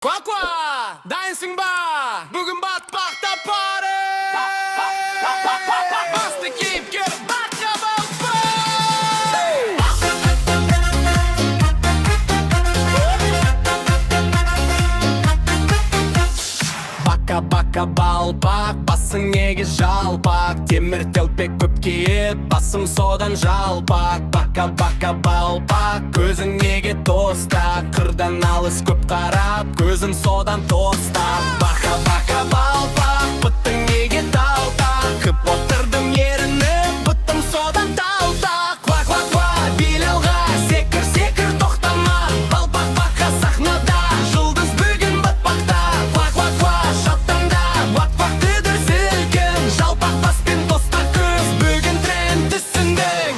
Kwa, dайсың ба? Бүгін батпақта пары. Басты кейіпкер Бака Балпа. Бака балпақ, басың неге жалпақ? Темір телпек көп киіп, басым содан жалпақ. Бака балпақ, көзің неге тостақ? Қырдан алыс көп қарап, көзім содан тостақ. Бака балпақ, бұттың неге талтақ? Кіп отырдым ерініп, бұттым содан талтақ. Ква, билелға, секір, тоқтама. Балпақ бака сахнада, жұлдыз бүгін батпақта. Ква, шаттанда, батпақты дүрсілкін. Жалпақ баспен тостақ көз, бүгін тренд түсіндің.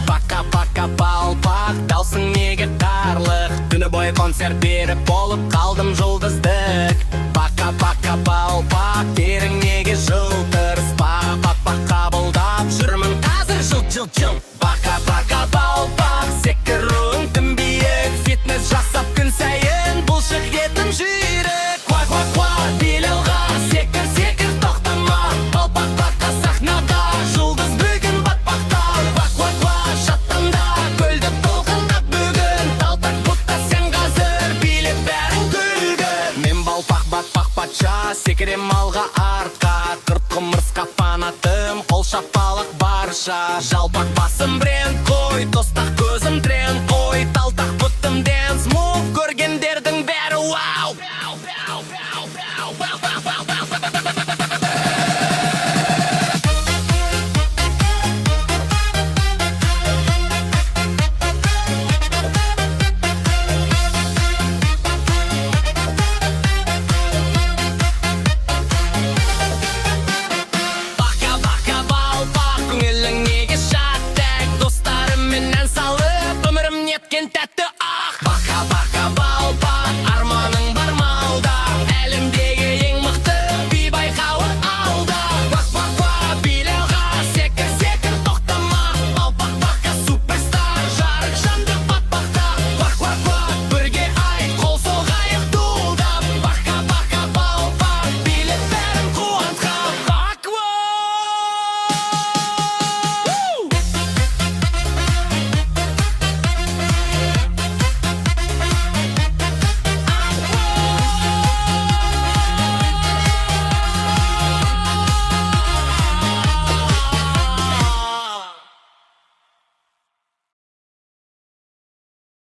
Бака балпақ, даусың неге тарлық? Түні бойы концерт беріп болып қалдым жұлдыздық. Бака балпақ, терің неге жылтыр? Батпақ қабылдап жүрмін қазір жыл. Бака балпақ, секіруің тым биік. Фитнес жасап күн сайын, бұлшық етім жүйрік. Ква, билелға, секір, тоқтама. Балпақ бака сахнада, жұлдыз бүгін батпақта. Ква, шаттанда, көлді толқындап бүгін. Талтақ бұтта сен қазір, билеп бәрін күлгін. Мен балпақ батпақ патша, секірем алға артқа. Қырт құмырсқа фанатым, қол шапалық барша. Жалпақ басым бренд қой, тостақ көзім тренд қой. Талтақ